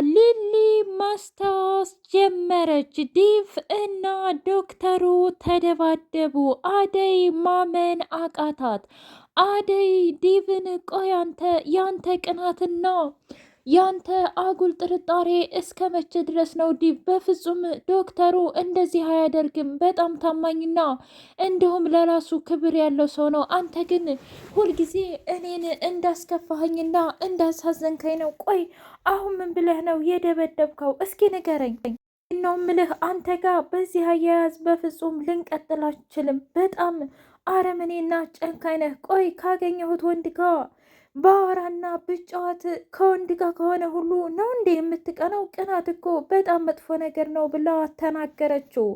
ሊሊ ማስታወስ ጀመረች። ዲቭ እና ዶክተሩ ተደባደቡ። አደይ ማመን አቃታት። አደይ ዲቭን ቆይ አንተ ያንተ ቅናትና ያንተ አጉል ጥርጣሬ እስከ መቼ ድረስ ነው ዲቭ? በፍጹም ዶክተሩ እንደዚህ አያደርግም። በጣም ታማኝና እንዲሁም ለራሱ ክብር ያለው ሰው ነው። አንተ ግን ሁልጊዜ እኔን እንዳስከፋኸኝና እንዳሳዘንከኝ ነው። ቆይ አሁን ምን ብለህ ነው የደበደብከው? እስኪ ንገረኝ ነው ምልህ። አንተ ጋር በዚህ አያያዝ በፍጹም ልንቀጥል አንችልም። በጣም አረመኔና ጨካኝ ነህ። ቆይ ካገኘሁት ወንድ ጋር ባወራና ብጫዋት ከወንድ ጋር ከሆነ ሁሉ ነው እንዴ የምትቀናው? ቅናት እኮ በጣም መጥፎ ነገር ነው ብላ ተናገረችው።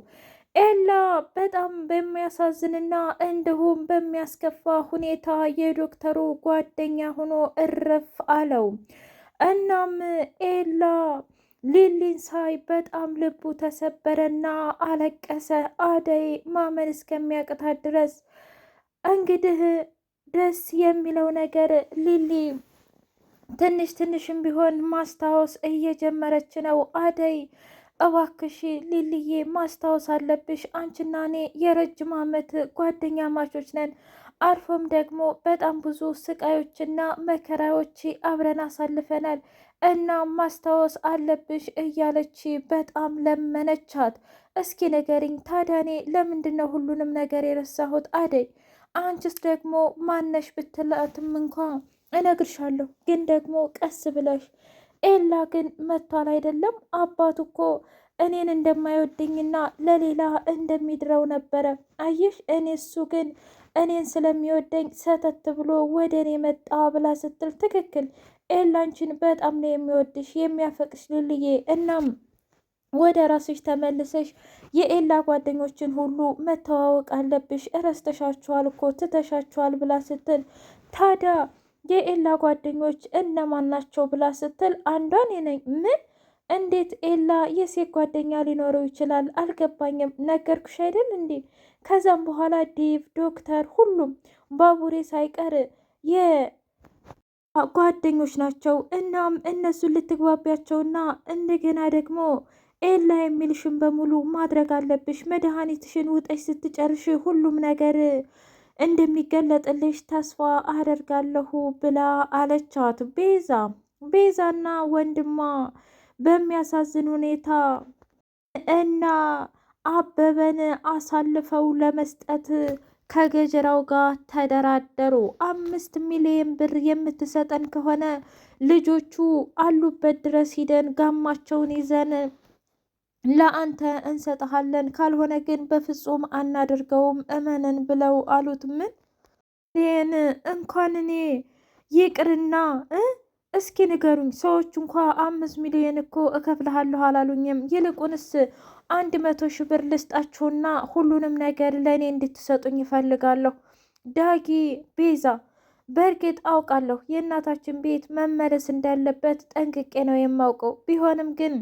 ኤላ በጣም በሚያሳዝንና እንዲሁም በሚያስከፋ ሁኔታ የዶክተሩ ጓደኛ ሆኖ እረፍ አለው። እናም ኤላ ሊሊን ሳይ በጣም ልቡ ተሰበረና አለቀሰ። አደይ ማመን እስከሚያቅታት ድረስ እንግዲህ ደስ የሚለው ነገር ሊሊ ትንሽ ትንሽም ቢሆን ማስታወስ እየጀመረች ነው። አደይ እባክሽ ሊልዬ ማስታወስ አለብሽ። አንቺና እኔ የረጅም ዓመት ጓደኛ ማቾች ነን። አልፎም ደግሞ በጣም ብዙ ስቃዮችና መከራዎች አብረን አሳልፈናል እና ማስታወስ አለብሽ እያለች በጣም ለመነቻት። እስኪ ንገሪኝ ታዲያ እኔ ለምንድን ነው ሁሉንም ነገር የረሳሁት? አደይ አንቺስ ደግሞ ማነሽ ብትላትም እንኳ እነግርሻለሁ፣ ግን ደግሞ ቀስ ብለሽ። ኤላ ግን መጥቷል አይደለም? አባቱ እኮ እኔን እንደማይወደኝና ለሌላ እንደሚድረው ነበረ። አየሽ እኔ እሱ ግን እኔን ስለሚወደኝ ሰተት ብሎ ወደ እኔ መጣ ብላ ስትል ትክክል። ኤላንቺን በጣም ነው የሚወድሽ የሚያፈቅሽ ልልዬ። እናም ወደ ራስሽ ተመልሰሽ የኤላ ጓደኞችን ሁሉ መተዋወቅ አለብሽ። እረስተሻችኋል እኮ ትተሻችኋል ብላ ስትል ታዲያ የኤላ ጓደኞች እነማን ናቸው ብላ ስትል አንዷን ነኝ። ምን? እንዴት ኤላ የሴት ጓደኛ ሊኖረው ይችላል? አልገባኝም። ነገርኩሽ አይደል እንዴ? ከዛም በኋላ ዴቭ፣ ዶክተር፣ ሁሉም ባቡሬ ሳይቀር የጓደኞች ናቸው። እናም እነሱን ልትግባቢያቸውና እንደገና ደግሞ ኤላ የሚልሽን በሙሉ ማድረግ አለብሽ። መድኃኒትሽን ውጠሽ ስትጨርሽ ሁሉም ነገር እንደሚገለጥልሽ ተስፋ አደርጋለሁ ብላ አለቻት። ቤዛና ወንድሟ በሚያሳዝን ሁኔታ እና አበበን አሳልፈው ለመስጠት ከገጀራው ጋር ተደራደሩ። 5 ሚሊዮን ብር የምትሰጠን ከሆነ ልጆቹ አሉበት ድረስ ሂደን ጋማቸውን ይዘን ለአንተ እንሰጥሃለን፣ ካልሆነ ግን በፍጹም አናደርገውም እመነን ብለው አሉት። ምን ይህን እንኳን እኔ ይቅርና እስኪ ንገሩኝ፣ ሰዎች እንኳ 5 ሚሊዮን እኮ እከፍልሃለሁ አላሉኝም። ይልቁንስ 100,000 ብር ልስጣችሁና ሁሉንም ነገር ለእኔ እንድትሰጡኝ ይፈልጋለሁ። ዳጊ፣ ቤዛ፣ በእርግጥ አውቃለሁ የእናታችን ቤት መመለስ እንዳለበት ጠንቅቄ ነው የማውቀው። ቢሆንም ግን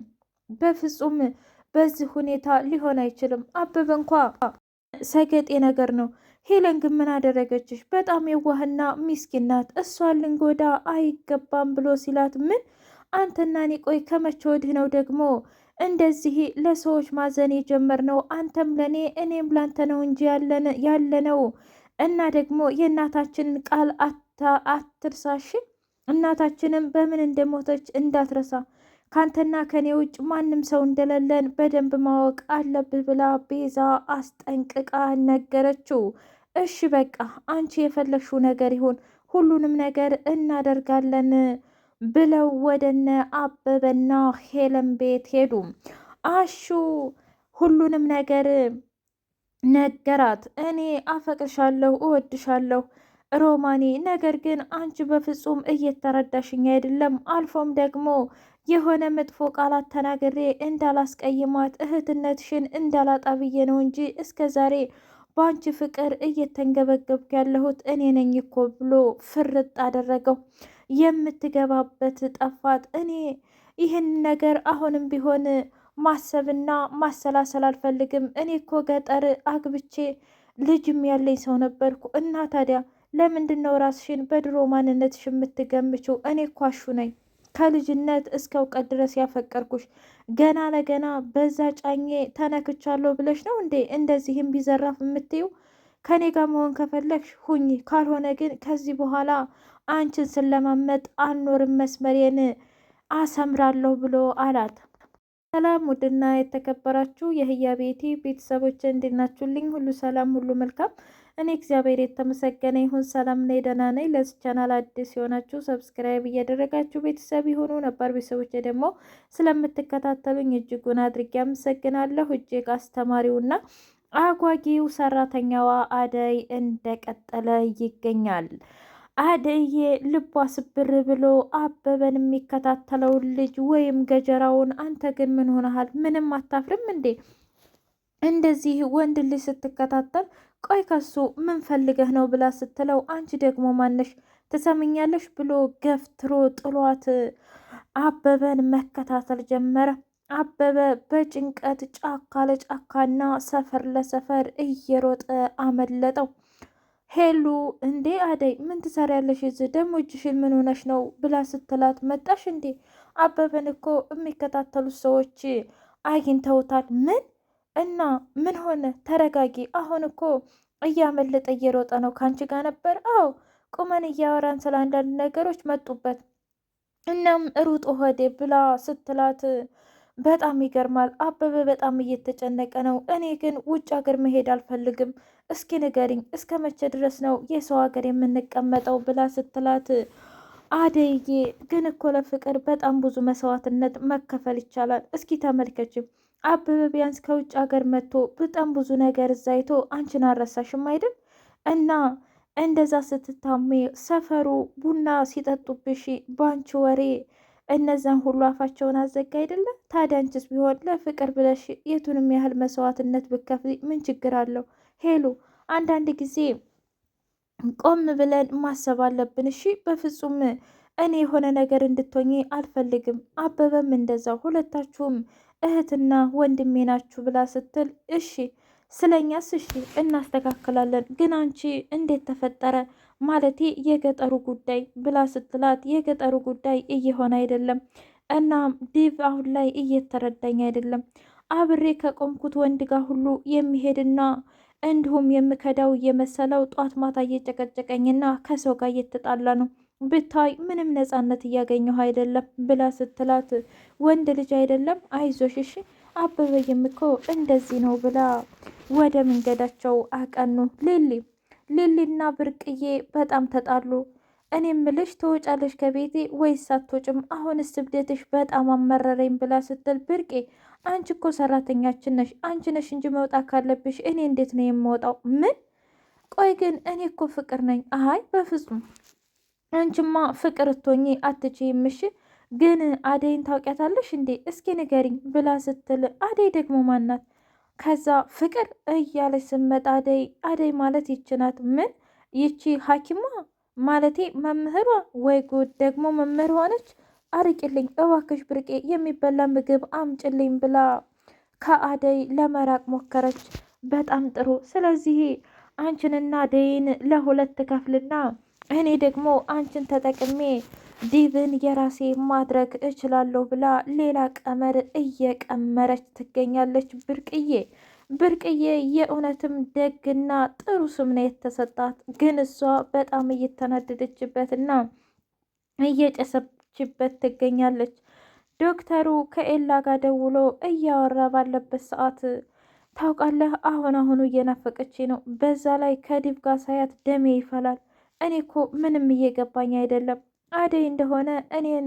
በፍጹም በዚህ ሁኔታ ሊሆን አይችልም። አበበ እንኳ ሰገጤ ነገር ነው። ሄለን ግን ምን አደረገችሽ? በጣም የዋህና ሚስኪን ናት። እሷን ልንጎዳ አይገባም ብሎ ሲላት፣ ምን አንተና እኔ ቆይ ከመቼ ወዲህ ነው ደግሞ እንደዚህ ለሰዎች ማዘን የጀመርነው? አንተም ለእኔ እኔም ላንተ ነው እንጂ ያለነው እና ደግሞ የእናታችንን ቃል አትርሳሽ። እናታችንም በምን እንደሞተች እንዳትረሳ። ካንተና ከኔ ውጭ ማንም ሰው እንደሌለን በደንብ ማወቅ አለብህ ብላ ቤዛ አስጠንቅቃ ነገረችው። እሺ በቃ አንቺ የፈለግሽው ነገር ይሁን፣ ሁሉንም ነገር እናደርጋለን ብለው ወደነ አበበና ሄለን ቤት ሄዱ። አሹ ሁሉንም ነገር ነገራት። እኔ አፈቅርሻለሁ፣ እወድሻለሁ ሮማኔ፣ ነገር ግን አንቺ በፍጹም እየተረዳሽኝ አይደለም። አልፎም ደግሞ የሆነ መጥፎ ቃላት ተናግሬ እንዳላስቀይማት እህትነትሽን እንዳላጣ ብዬ ነው እንጂ እስከ ዛሬ በአንቺ ፍቅር እየተንገበገብኩ ያለሁት እኔ ነኝ እኮ ብሎ ፍርጥ አደረገው። የምትገባበት ጠፋት። እኔ ይህን ነገር አሁንም ቢሆን ማሰብና ማሰላሰል አልፈልግም። እኔ እኮ ገጠር አግብቼ ልጅም ያለኝ ሰው ነበርኩ እና ታዲያ ለምንድን ነው ራስሽን በድሮ ማንነትሽ የምትገምችው? እኔ እኮ አሹ ነኝ። ከልጅነት እስከ እውቀት ድረስ ያፈቀርኩሽ ገና ለገና በዛ ጫኜ ተነክቻለሁ ብለሽ ነው እንዴ እንደዚህም ቢዘራፍ የምትይው? ከኔ ጋር መሆን ከፈለግሽ ሁኚ፣ ካልሆነ ግን ከዚህ በኋላ አንቺን ስለማመጥ አልኖርም፣ መስመሬን አሰምራለሁ ብሎ አላት። ሰላም ውድና የተከበራችሁ የህያ ቤቴ ቤተሰቦች እንድናችሁልኝ ሁሉ ሰላም ሁሉ መልካም። እኔ እግዚአብሔር የተመሰገነ ይሁን ሰላም ነኝ፣ ደህና ነኝ። ለዚህ ቻናል አዲስ የሆናችሁ ሰብስክራይብ እያደረጋችሁ ቤተሰብ የሆኑ ነባር ቤተሰቦች ደግሞ ስለምትከታተሉኝ እጅጉን አድርጌ አመሰግናለሁ። እጅግ አስተማሪውና አጓጊው ሰራተኛዋ አደይ እንደቀጠለ ይገኛል። አደዬ ልቧ ስብር ብሎ አበበን የሚከታተለውን ልጅ ወይም ገጀራውን አንተ ግን ምን ሆነሃል? ምንም አታፍርም እንዴ? እንደዚህ ወንድ ልጅ ስትከታተል ቆይ ከሱ ምን ፈልገህ ነው ብላ ስትለው አንቺ ደግሞ ማነሽ ትሰምኛለሽ ብሎ ገፍትሮ ጥሏት አበበን መከታተል ጀመረ። አበበ በጭንቀት ጫካ ለጫካና ሰፈር ለሰፈር እየሮጠ አመለጠው። ሄሉ እንዴ አደይ ምን ትሰሪያለሽ እዚህ? ደግሞ እጅሽን ምን ሆነሽ ነው ብላ ስትላት መጣሽ እንዴ? አበበን እኮ የሚከታተሉት ሰዎች አግኝተውታል። ምን እና ምን ሆነ? ተረጋጊ። አሁን እኮ እያመለጠ እየሮጠ ነው። ካንቺ ጋር ነበር? አዎ ቁመን እያወራን ስለ አንዳንድ ነገሮች መጡበት። እናም ሩጦ ሆዴ ብላ ስትላት በጣም ይገርማል። አበበ በጣም እየተጨነቀ ነው። እኔ ግን ውጭ ሀገር መሄድ አልፈልግም። እስኪ ንገሪኝ፣ እስከ መቼ ድረስ ነው የሰው ሀገር የምንቀመጠው ብላ ስትላት አደይዬ ግን እኮ ለፍቅር በጣም ብዙ መስዋዕትነት መከፈል ይቻላል። እስኪ ተመልከችም አበበ ቢያንስ ከውጭ ሀገር መጥቶ በጣም ብዙ ነገር እዛ አይቶ አንቺን አልረሳሽም አይደል? እና እንደዛ ስትታሜ ሰፈሩ ቡና ሲጠጡብሽ በአንቺ ወሬ እነዛን ሁሉ አፋቸውን አዘጋ አይደለም? ታዲያ አንቺስ ቢሆን ለፍቅር ብለሽ የቱንም ያህል መስዋዕትነት ብከፍል ምን ችግር አለው? ሄሉ አንዳንድ ጊዜ ቆም ብለን ማሰብ አለብን። እሺ በፍጹም እኔ የሆነ ነገር እንድትሆኚ አልፈልግም። አበበም እንደዛው፣ ሁለታችሁም እህትና ወንድሜ ናችሁ ብላ ስትል እሺ ስለኛስ እሺ እናስተካክላለን፣ ግን አንቺ እንዴት ተፈጠረ ማለቴ የገጠሩ ጉዳይ ብላ ስትላት የገጠሩ ጉዳይ እየሆነ አይደለም። እናም ዲቭ አሁን ላይ እየተረዳኝ አይደለም። አብሬ ከቆምኩት ወንድ ጋር ሁሉ የሚሄድና እንዲሁም የምከዳው እየመሰለው ጧት ማታ እየጨቀጨቀኝና ከሰው ጋር እየተጣላ ነው። ብታይ ምንም ነፃነት እያገኘሁ አይደለም ብላ ስትላት ወንድ ልጅ አይደለም አይዞሽ እሺ አበበዬም እኮ እንደዚህ ነው ብላ ወደ መንገዳቸው አቀኑ። ሊሊና ብርቅዬ በጣም ተጣሉ። እኔ ምልሽ ትወጫለሽ ከቤቴ ወይስ አትወጭም? አሁንስ ስብደትሽ በጣም አመረረኝ ብላ ስትል ብርቄ አንቺ እኮ ሰራተኛችን ነሽ፣ አንቺ ነሽ እንጂ መውጣት ካለብሽ እኔ እንዴት ነው የምወጣው? ምን? ቆይ ግን እኔ እኮ ፍቅር ነኝ። አይ በፍጹም አንቺማ ፍቅር እቶኜ አትችይም። እሺ ግን አደይን ታውቂያታለሽ እንዴ? እስኪ ንገሪኝ ብላ ስትል አደይ ደግሞ ማናት? ከዛ ፍቅር እያለች ስመጣ አደይ ማለት ይችናት። ምን ይቺ ሐኪሟ ማለቴ መምህሯ? ወይ ጉድ ደግሞ መምህር ሆነች። አርቂልኝ እባክሽ ብርቄ የሚበላ ምግብ አምጭልኝ ብላ ከአደይ ለመራቅ ሞከረች። በጣም ጥሩ። ስለዚህ አንቺንና አደይን ለሁለት ከፍልና እኔ ደግሞ አንቺን ተጠቅሜ ዲቭን የራሴ ማድረግ እችላለሁ ብላ ሌላ ቀመር እየቀመረች ትገኛለች። ብርቅዬ የእውነትም ደግና ጥሩ ስም ነው የተሰጣት። ግን እሷ በጣም እየተናደደችበትና እየጨሰችበት ትገኛለች። ዶክተሩ ከኤላ ጋር ደውሎ እያወራ ባለበት ሰዓት ታውቃለህ አሁኑ እየናፈቀች ነው። በዛ ላይ ከዲቭ ጋር ሳያት ደሜ ይፈላል። እኔ እኮ ምንም እየገባኝ አይደለም። አደይ እንደሆነ እኔን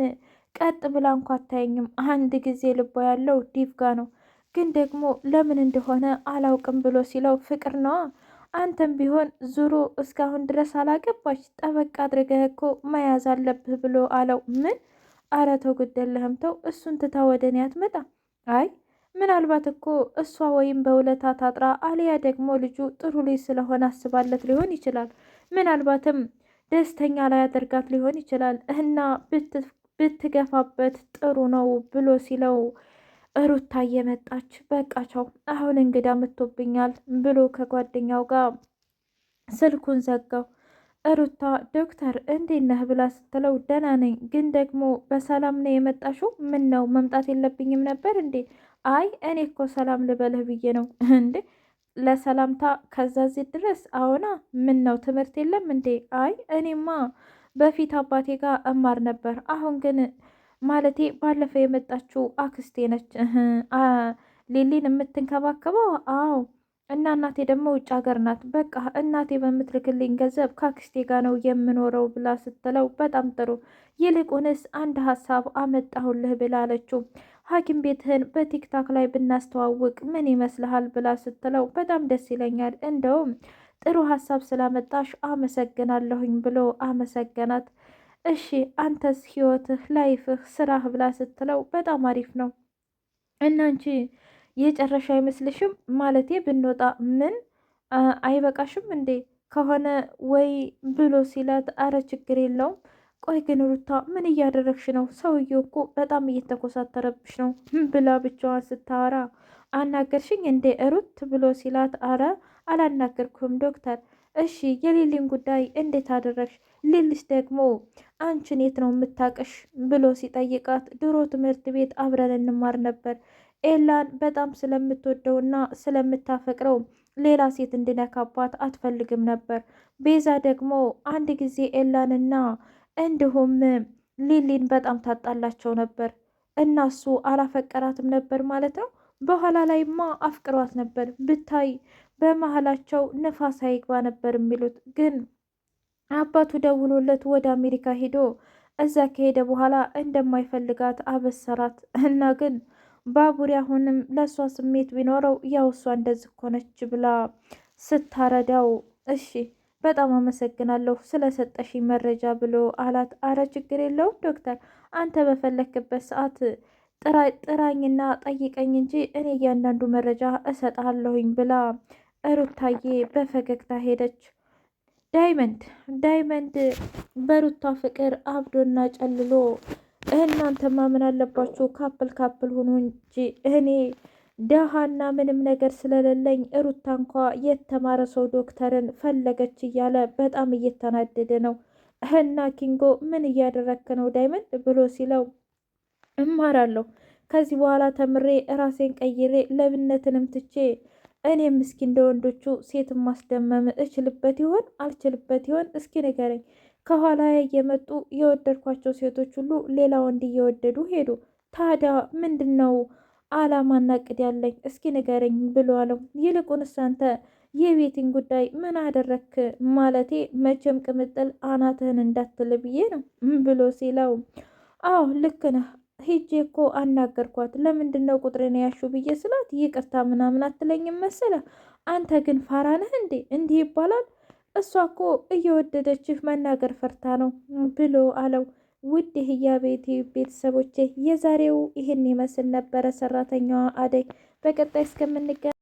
ቀጥ ብላ እንኳ አታየኝም። አንድ ጊዜ ልቧ ያለው ዲቭ ጋ ነው፣ ግን ደግሞ ለምን እንደሆነ አላውቅም ብሎ ሲለው ፍቅር ነዋ። አንተም ቢሆን ዙሮ እስካሁን ድረስ አላገባች፣ ጠበቅ አድርገህ እኮ መያዝ አለብህ ብሎ አለው። ምን? አረ ተው ግደለህም ተው፣ እሱን ትታ ወደ እኔ አትመጣ። አይ ምናልባት እኮ እሷ ወይም በውለታ ታጥራ አሊያ ደግሞ ልጁ ጥሩ ልጅ ስለሆነ አስባለት ሊሆን ይችላል። ምናልባትም ደስተኛ ላይ ያደርጋት ሊሆን ይችላል እና ብትገፋበት ጥሩ ነው ብሎ ሲለው ሩታ እየመጣች በቃ ቻው አሁን እንግዳ መጥቶብኛል ብሎ ከጓደኛው ጋር ስልኩን ዘጋው። ሩታ ዶክተር እንዴት ነህ ብላ ስትለው ደህና ነኝ፣ ግን ደግሞ በሰላም ነው የመጣሽው? ምን ነው መምጣት የለብኝም ነበር እንዴ? አይ እኔ እኮ ሰላም ልበልህ ብዬ ነው። እንዴ ለሰላምታ ከዛዚህ ድረስ? አዎና። ምን ነው ትምህርት የለም እንዴ? አይ እኔማ በፊት አባቴ ጋር እማር ነበር። አሁን ግን ማለቴ ባለፈው የመጣችው አክስቴ ነች ሊሊን የምትንከባከበው። አዎ እና እናቴ ደግሞ ውጭ ሀገር ናት። በቃ እናቴ በምትልክልኝ ገንዘብ ከአክስቴ ጋር ነው የምኖረው ብላ ስትለው በጣም ጥሩ፣ ይልቁንስ አንድ ሀሳብ አመጣሁልህ ብላ አለችው። ሐኪም ቤትህን በቲክታክ ላይ ብናስተዋውቅ ምን ይመስልሃል ብላ ስትለው በጣም ደስ ይለኛል፣ እንደውም ጥሩ ሀሳብ ስላመጣሽ አመሰግናለሁኝ ብሎ አመሰገናት። እሺ አንተስ ህይወትህ፣ ላይፍህ፣ ስራህ ብላ ስትለው በጣም አሪፍ ነው። እናንቺ የጨረሻ አይመስልሽም? ማለቴ ብንወጣ ምን አይበቃሽም እንዴ ከሆነ ወይ ብሎ ሲላት፣ አረ ችግር የለውም። ቆይ ግን ሩታ ምን እያደረግሽ ነው? ሰውዬው እኮ በጣም እየተኮሳተረብሽ ነው ብላ ብቻዋን ስታወራ፣ አናገርሽኝ እንዴ ሩት ብሎ ሲላት፣ አረ አላናገርኩም ዶክተር። እሺ የሊሊን ጉዳይ እንዴት አደረግሽ? ሊልሽ ደግሞ አንቺን የት ነው የምታቅሽ ብሎ ሲጠይቃት፣ ድሮ ትምህርት ቤት አብረን እንማር ነበር። ኤላን በጣም ስለምትወደውና ስለምታፈቅረው ሌላ ሴት እንዲነካባት አትፈልግም ነበር። ቤዛ ደግሞ አንድ ጊዜ ኤላንና እንዲሁም ሊሊን በጣም ታጣላቸው ነበር እና እሱ አላፈቀራትም ነበር ማለት ነው። በኋላ ላይማ አፍቅሯት ነበር ብታይ፣ በመሀላቸው ንፋስ አይግባ ነበር የሚሉት። ግን አባቱ ደውሎለት ወደ አሜሪካ ሄዶ እዛ ከሄደ በኋላ እንደማይፈልጋት አበሰራት እና ግን ባቡሬ አሁንም ለእሷ ስሜት ቢኖረው ያው እሷ እንደዚህ ኮነች ብላ ስታረዳው፣ እሺ በጣም አመሰግናለሁ ስለሰጠሽኝ መረጃ ብሎ አላት። አረ ችግር የለውም ዶክተር፣ አንተ በፈለክበት ሰዓት ጥራኝና ጠይቀኝ እንጂ እኔ እያንዳንዱ መረጃ እሰጥሃለሁኝ ብላ ሩታዬ በፈገግታ ሄደች። ዳይመንድ በሩታ ፍቅር አብዶና ጨልሎ፣ እናንተ ማመን አለባችሁ ካፕል ሆኖ እንጂ እኔ ደሃና ምንም ነገር ስለሌለኝ ሩታ እንኳ የተማረ ሰው ዶክተርን ፈለገች እያለ በጣም እየተናደደ ነው። እና ኪንጎ ምን እያደረክ ነው ዳይመንድ ብሎ ሲለው፣ እማራለሁ ከዚህ በኋላ ተምሬ ራሴን ቀይሬ ለብነትንም ትቼ እኔም እስኪ እንደ ወንዶቹ ሴት ማስደመም እችልበት ይሆን አልችልበት ይሆን? እስኪ ንገረኝ። ከኋላ እየመጡ የወደድኳቸው ሴቶች ሁሉ ሌላ ወንድ እየወደዱ ሄዱ። ታዲያ ምንድን ነው አላማና እቅድ ያለኝ? እስኪ ንገረኝ ብሎ አለው። ይልቁንስ አንተ የቤትን ጉዳይ ምን አደረክ? ማለቴ መቼም ቅምጥል አናትህን እንዳትል ብዬ ነው ብሎ ሲለው፣ አዎ ልክ ነህ፣ ሂጄ እኮ አናገርኳት። ለምንድን ነው ቁጥሬን ያሹ ብዬ ስላት ይቅርታ ምናምን አትለኝም መሰለ። አንተ ግን ፋራ ነህ እንዴ? እንዲህ ይባላል? እሷ እኮ እየወደደችህ መናገር ፈርታ ነው ብሎ አለው። ውድ የህያቤቴ ቤተሰቦቼ የዛሬው ይህን ይመስል ነበረ። ሰራተኛዋ አደይ። በቀጣይ እስከምንገናኝ